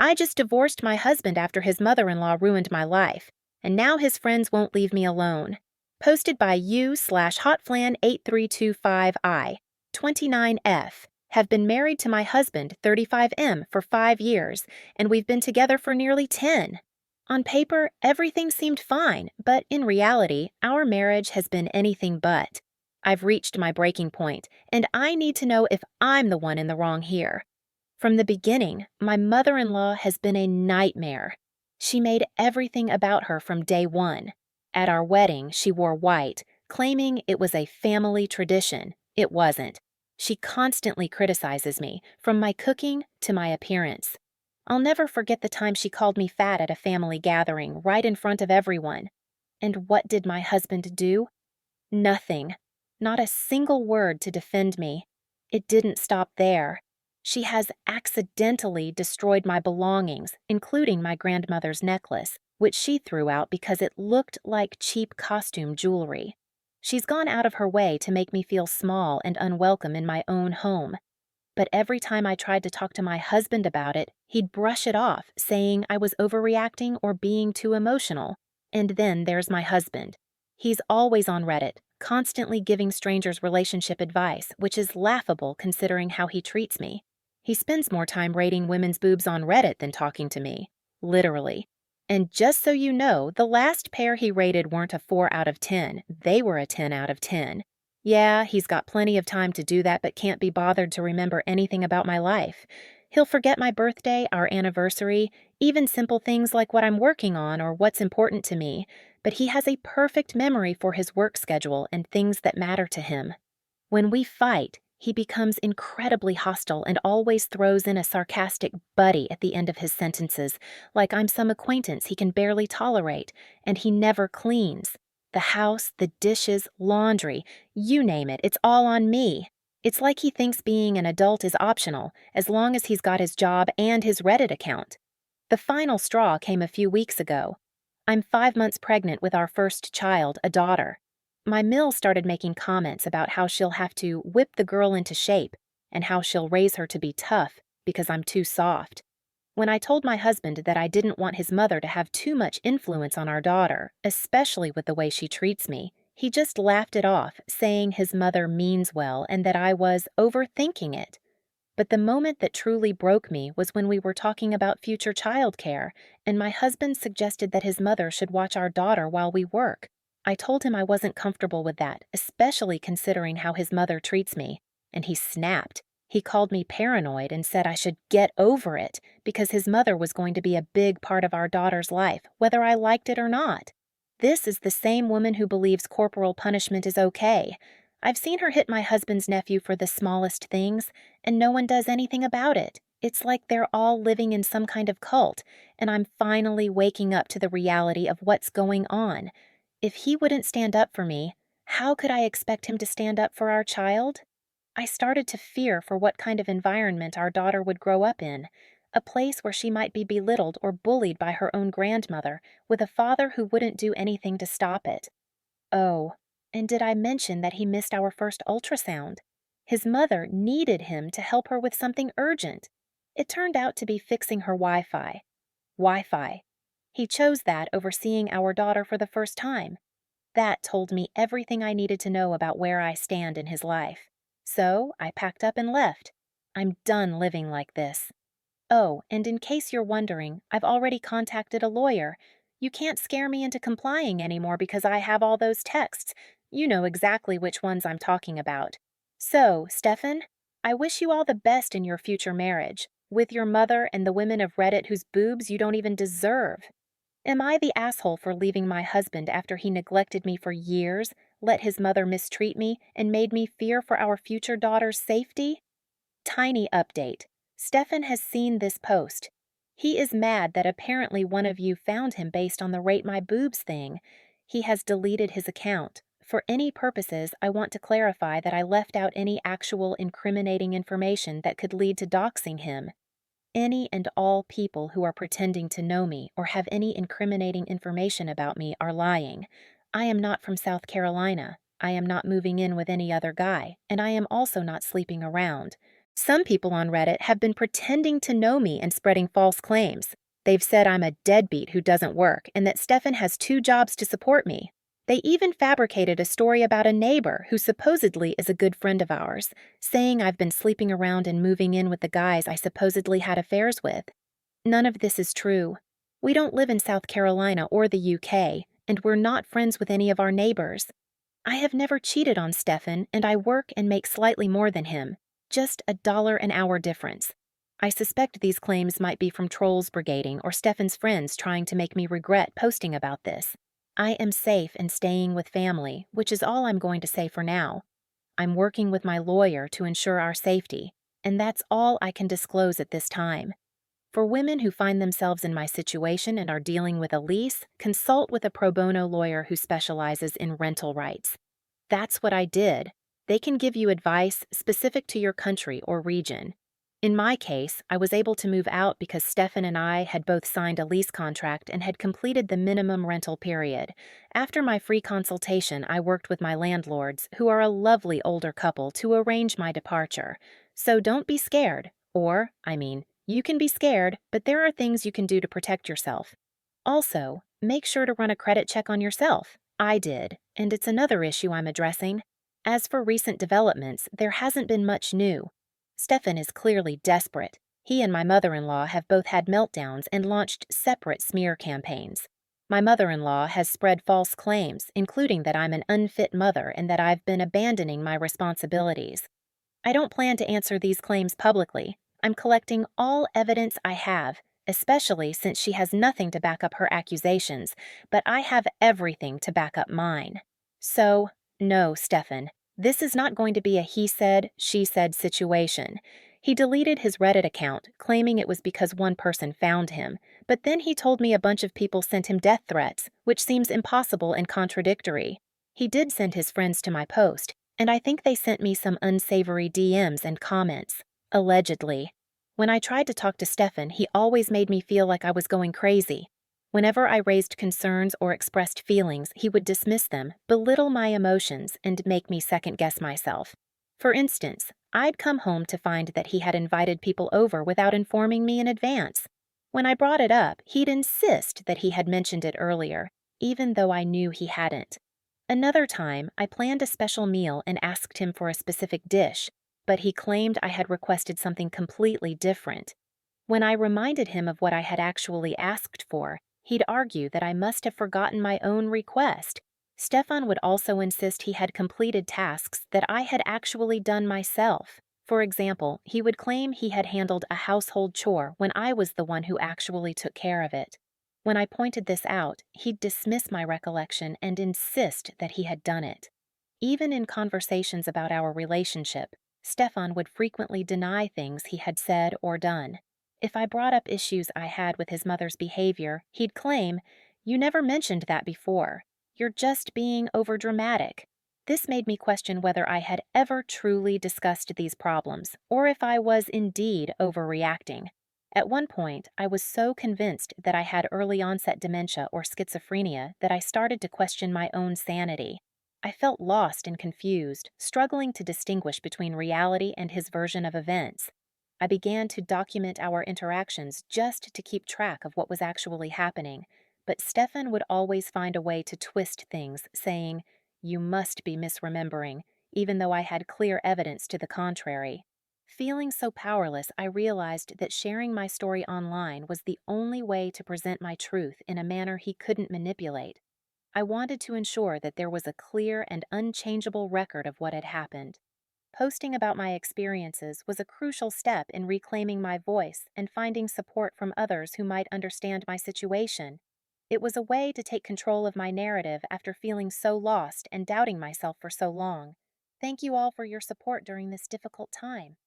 I just divorced my husband after his mother-in-law ruined my life, and now his friends won't leave me alone. Posted by you/hotflan8325i, 29F. Have been married to my husband, 35M, for 5 years, and we've been together for nearly 10. On paper, everything seemed fine, but in reality, our marriage has been anything but. I've reached my breaking point, and I need to know if I'm the one in the wrong here. From the beginning, my mother-in-law has been a nightmare. She made everything about her from day one. At our wedding, she wore white, claiming it was a family tradition. It wasn't. She constantly criticizes me, from my cooking to my appearance. I'll never forget the time she called me fat at a family gathering, right in front of everyone. And what did my husband do? Nothing. Not a single word to defend me. It didn't stop there. She has accidentally destroyed my belongings, including my grandmother's necklace, which she threw out because it looked like cheap costume jewelry. She's gone out of her way to make me feel small and unwelcome in my own home. But every time I tried to talk to my husband about it, he'd brush it off, saying I was overreacting or being too emotional. And then there's my husband. He's always on Reddit, constantly giving strangers relationship advice, which is laughable considering how he treats me. He spends more time rating women's boobs on Reddit than talking to me. Literally. And just so you know, the last pair he rated weren't a 4 out of 10. They were a 10 out of 10. Yeah, he's got plenty of time to do that but can't be bothered to remember anything about my life. He'll forget my birthday, our anniversary, even simple things like what I'm working on or what's important to me, but he has a perfect memory for his work schedule and things that matter to him. When we fight, he becomes incredibly hostile and always throws in a sarcastic buddy at the end of his sentences, like I'm some acquaintance he can barely tolerate, and he never cleans. The house, the dishes, laundry, you name it, it's all on me. It's like he thinks being an adult is optional, as long as he's got his job and his Reddit account. The final straw came a few weeks ago. I'm 5 months pregnant with our first child, a daughter. My mill started making comments about how she'll have to whip the girl into shape and how she'll raise her to be tough because I'm too soft. When I told my husband that I didn't want his mother to have too much influence on our daughter, especially with the way she treats me, he just laughed it off, saying his mother means well and that I was overthinking it. But the moment that truly broke me was when we were talking about future childcare, and my husband suggested that his mother should watch our daughter while we work. I told him I wasn't comfortable with that, especially considering how his mother treats me, and he snapped. He called me paranoid and said I should get over it because his mother was going to be a big part of our daughter's life, whether I liked it or not. This is the same woman who believes corporal punishment is okay. I've seen her hit my husband's nephew for the smallest things, and no one does anything about it. It's like they're all living in some kind of cult, and I'm finally waking up to the reality of what's going on. If he wouldn't stand up for me, how could I expect him to stand up for our child? I started to fear for what kind of environment our daughter would grow up in, a place where she might be belittled or bullied by her own grandmother, with a father who wouldn't do anything to stop it. Oh, and did I mention that he missed our first ultrasound? His mother needed him to help her with something urgent. It turned out to be fixing her Wi-Fi. Wi-Fi. He chose that over seeing our daughter for the first time. That told me everything I needed to know about where I stand in his life. So I packed up and left. I'm done living like this. Oh, and in case you're wondering, I've already contacted a lawyer. You can't scare me into complying anymore because I have all those texts. You know exactly which ones I'm talking about. So, Stefan, I wish you all the best in your future marriage, with your mother and the women of Reddit whose boobs you don't even deserve. Am I the asshole for leaving my husband after he neglected me for years, let his mother mistreat me, and made me fear for our future daughter's safety? Tiny update. Stefan has seen this post. He is mad that apparently one of you found him based on the rate my boobs thing. He has deleted his account. For any purposes, I want to clarify that I left out any actual incriminating information that could lead to doxing him. Any and all people who are pretending to know me or have any incriminating information about me are lying. I am not from South Carolina. I am not moving in with any other guy, and I am also not sleeping around. Some people on Reddit have been pretending to know me and spreading false claims. They've said I'm a deadbeat who doesn't work and that Stefan has 2 jobs to support me. They even fabricated a story about a neighbor who supposedly is a good friend of ours, saying I've been sleeping around and moving in with the guys I supposedly had affairs with. None of this is true. We don't live in South Carolina or the UK, and we're not friends with any of our neighbors. I have never cheated on Stefan, and I work and make slightly more than him, just $1 an hour difference. I suspect these claims might be from trolls brigading or Stefan's friends trying to make me regret posting about this. I am safe and staying with family, which is all I'm going to say for now. I'm working with my lawyer to ensure our safety, and that's all I can disclose at this time. For women who find themselves in my situation and are dealing with a lease, consult with a pro bono lawyer who specializes in rental rights. That's what I did. They can give you advice specific to your country or region. In my case, I was able to move out because Stefan and I had both signed a lease contract and had completed the minimum rental period. After my free consultation, I worked with my landlords, who are a lovely older couple, to arrange my departure. So don't be scared. You can be scared, but there are things you can do to protect yourself. Also, make sure to run a credit check on yourself. I did, and it's another issue I'm addressing. As for recent developments, there hasn't been much new. Stefan is clearly desperate. He and my mother-in-law have both had meltdowns and launched separate smear campaigns. My mother-in-law has spread false claims, including that I'm an unfit mother and that I've been abandoning my responsibilities. I don't plan to answer these claims publicly. I'm collecting all evidence I have, especially since she has nothing to back up her accusations, but I have everything to back up mine. So, no, Stefan, this is not going to be a he said, she said situation. He deleted his Reddit account, claiming it was because one person found him, but then he told me a bunch of people sent him death threats, which seems impossible and contradictory. He did send his friends to my post, and I think they sent me some unsavory DMs and comments. Allegedly. When I tried to talk to Stefan, he always made me feel like I was going crazy. Whenever I raised concerns or expressed feelings, he would dismiss them, belittle my emotions, and make me second-guess myself. For instance, I'd come home to find that he had invited people over without informing me in advance. When I brought it up, he'd insist that he had mentioned it earlier, even though I knew he hadn't. Another time, I planned a special meal and asked him for a specific dish, but he claimed I had requested something completely different. When I reminded him of what I had actually asked for, he'd argue that I must have forgotten my own request. Stefan would also insist he had completed tasks that I had actually done myself. For example, he would claim he had handled a household chore when I was the one who actually took care of it. When I pointed this out, he'd dismiss my recollection and insist that he had done it. Even in conversations about our relationship, Stefan would frequently deny things he had said or done. If I brought up issues I had with his mother's behavior, he'd claim, "You never mentioned that before. You're just being overdramatic." This made me question whether I had ever truly discussed these problems, or if I was indeed overreacting. At one point, I was so convinced that I had early onset dementia or schizophrenia that I started to question my own sanity. I felt lost and confused, struggling to distinguish between reality and his version of events. I began to document our interactions just to keep track of what was actually happening, but Stefan would always find a way to twist things, saying, "You must be misremembering," even though I had clear evidence to the contrary. Feeling so powerless, I realized that sharing my story online was the only way to present my truth in a manner he couldn't manipulate. I wanted to ensure that there was a clear and unchangeable record of what had happened. Posting about my experiences was a crucial step in reclaiming my voice and finding support from others who might understand my situation. It was a way to take control of my narrative after feeling so lost and doubting myself for so long. Thank you all for your support during this difficult time.